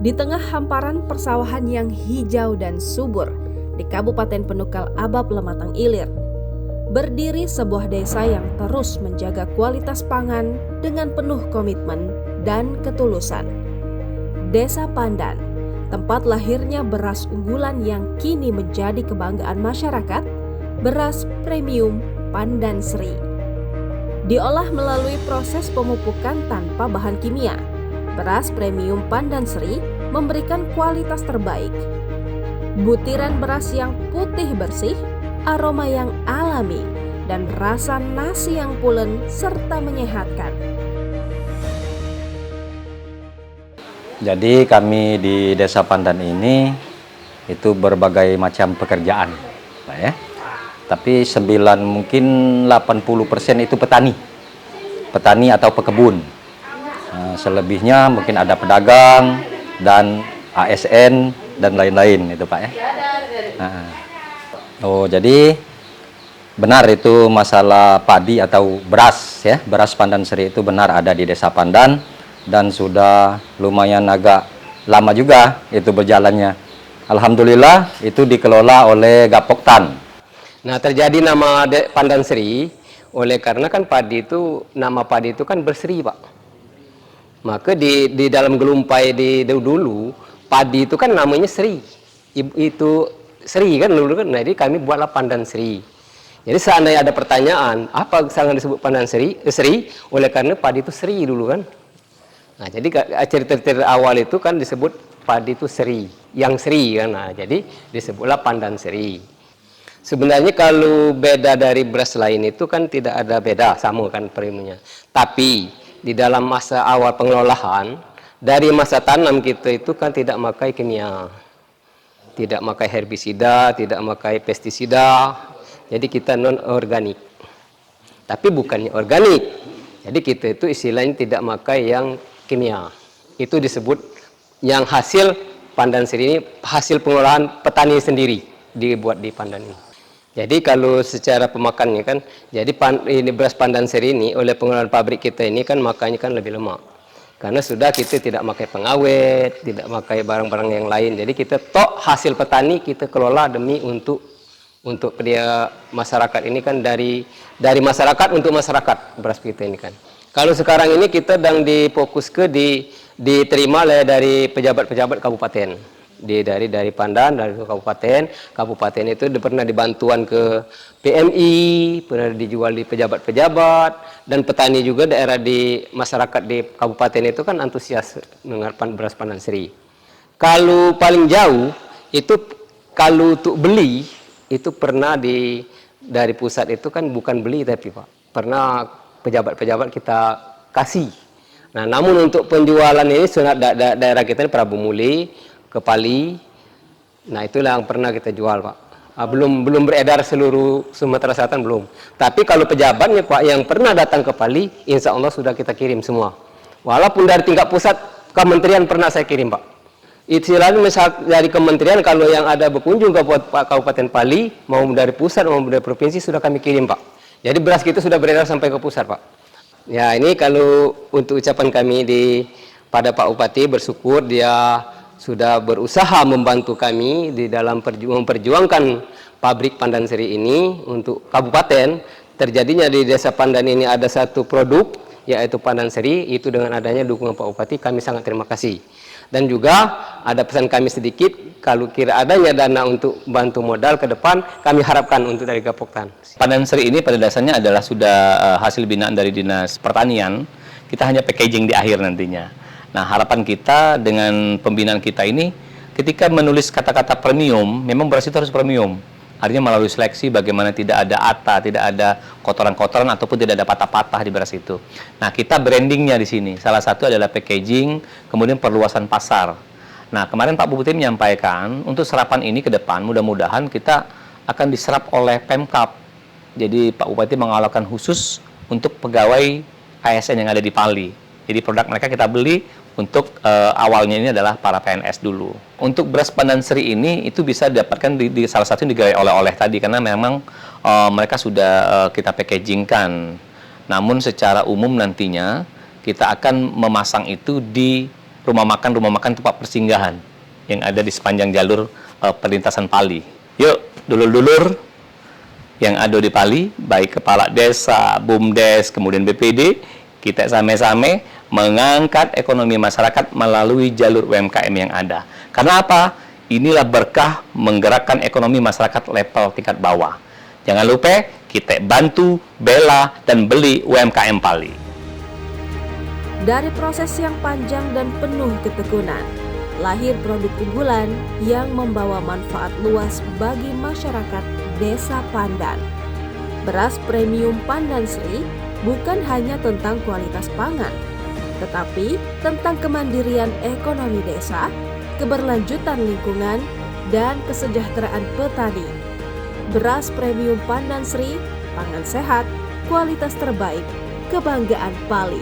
Di tengah hamparan persawahan yang hijau dan subur di Kabupaten Penukal Abab Lematang Ilir, berdiri sebuah desa yang terus menjaga kualitas pangan dengan penuh komitmen dan ketulusan. Desa Pandan, tempat lahirnya beras unggulan yang kini menjadi kebanggaan masyarakat, beras premium Pandan Sri. Diolah melalui proses pemupukan tanpa bahan kimia, beras premium Pandan Sri memberikan kualitas terbaik. Butiran beras yang putih bersih, aroma yang alami, dan rasa nasi yang pulen serta menyehatkan. Jadi kami di Desa Pandan ini itu berbagai macam pekerjaan, Pak, ya. Tapi mungkin 80% itu petani atau pekebun. Selebihnya mungkin ada pedagang dan ASN dan lain-lain itu, Pak, ya. Jadi benar itu masalah padi atau beras, ya, beras Pandan Sri itu benar ada di Desa Pandan dan sudah lumayan agak lama juga itu berjalannya. Alhamdulillah itu dikelola oleh Gapoktan. Nah, terjadi nama Pandan Sri oleh karena kan nama padi itu kan berseri, Pak. Maka di dalam gelumpai dulu padi itu kan namanya Sri. Itu Sri kan dulu kan. Nah, jadi kami buatlah Pandan Sri. Jadi seandainya ada pertanyaan, apa sangat disebut Pandan Sri? Oleh karena padi itu Sri dulu kan. Nah, jadi cerita awal itu kan disebut padi itu Sri, yang Sri kan. Nah, jadi disebutlah Pandan Sri. Sebenarnya kalau beda dari beras lain itu kan tidak ada beda, sama kan premiumnya. Tapi di dalam masa awal pengelolaan, dari masa tanam kita itu kan tidak pakai kimia. Tidak pakai herbisida, tidak pakai pestisida. Jadi kita non organik. Tapi bukannya organik. Jadi kita itu istilahnya tidak pakai yang kimia. Itu disebut yang hasil Pandan Sri ini hasil pengolahan petani sendiri dibuat di Pandan ini. Jadi kalau secara pemakannya kan, jadi ini beras Pandan Sri ini oleh pengolahan pabrik kita ini kan makannya kan lebih lemak. Karena sudah kita tidak pakai pengawet, tidak pakai barang-barang yang lain. Jadi kita hasil petani kita kelola demi untuk dia masyarakat ini kan dari masyarakat untuk masyarakat beras kita ini kan. Kalau sekarang ini kita sedang difokus diterima dari pejabat-pejabat kabupaten. Dari Pandan, dari kabupaten itu pernah dibantuan ke PMI, pernah dijual di pejabat-pejabat, dan petani juga daerah di masyarakat di kabupaten itu kan antusias dengan beras Pandan Sri. Kalau paling jauh itu kalau untuk beli itu pernah dari pusat itu kan bukan beli tapi Pak, pernah pejabat-pejabat kita kasih. Nah, namun untuk penjualan ini daerah kita ini Prabu Muli, Kepali, nah itulah yang pernah kita jual, Pak. Belum beredar seluruh Sumatera Selatan belum. Tapi kalau pejabatnya Pak yang pernah datang ke Pali, insya Allah sudah kita kirim semua. Walaupun dari tingkat pusat, kementerian pernah saya kirim, Pak. Istilahnya misal dari kementerian kalau yang ada berkunjung ke Kabupaten Pali, mau dari pusat maupun dari provinsi sudah kami kirim, Pak. Jadi beras kita sudah beredar sampai ke pusat, Pak. Ya ini kalau untuk ucapan kami pada Pak Bupati bersyukur dia sudah berusaha membantu kami di dalam memperjuangkan pabrik Pandan Sri ini untuk kabupaten. Terjadinya di Desa Pandan ini ada satu produk yaitu Pandan Sri, itu dengan adanya dukungan Pak Bupati kami sangat terima kasih. Dan juga ada pesan kami sedikit, kalau kira adanya dana untuk bantu modal ke depan, kami harapkan untuk dari Gapoktan. Pandan Sri ini pada dasarnya adalah sudah hasil binaan dari Dinas Pertanian, kita hanya packaging di akhir nantinya. Nah, harapan kita dengan pembinaan kita ini, ketika menulis kata-kata premium, memang beras itu harus premium. Artinya melalui seleksi bagaimana tidak ada ata, tidak ada kotoran-kotoran ataupun tidak ada patah-patah di beras itu. Nah, kita brandingnya di sini. Salah satu adalah packaging, kemudian perluasan pasar. Nah, kemarin Pak Bupati menyampaikan untuk serapan ini ke depan, mudah-mudahan kita akan diserap oleh Pemkab. Jadi Pak Bupati mengalokkan khusus untuk pegawai ASN yang ada di Pali. Jadi produk mereka kita beli. Untuk awalnya ini adalah para PNS dulu. Untuk beras Pandan Sri ini itu bisa didapatkan di salah satu yang digawe oleh-oleh tadi karena memang mereka sudah kita packagingkan. Namun secara umum nantinya kita akan memasang itu di rumah makan tempat persinggahan yang ada di sepanjang jalur perlintasan Pali. Yuk, dulur-dulur yang ada di Pali, baik kepala desa, BUMDes, kemudian BPD, kita sama-sama mengangkat ekonomi masyarakat melalui jalur UMKM yang ada. Karena apa? Inilah berkah menggerakkan ekonomi masyarakat level tingkat bawah. Jangan lupa kita bantu, bela, dan beli UMKM Pali. Dari proses yang panjang dan penuh ketekunan, lahir produk unggulan yang membawa manfaat luas bagi masyarakat Desa Pandan. Beras premium Pandan Sri bukan hanya tentang kualitas pangan, tetapi tentang kemandirian ekonomi desa, keberlanjutan lingkungan, dan kesejahteraan petani. Beras premium Pandan Sri, pangan sehat, kualitas terbaik, kebanggaan Pali.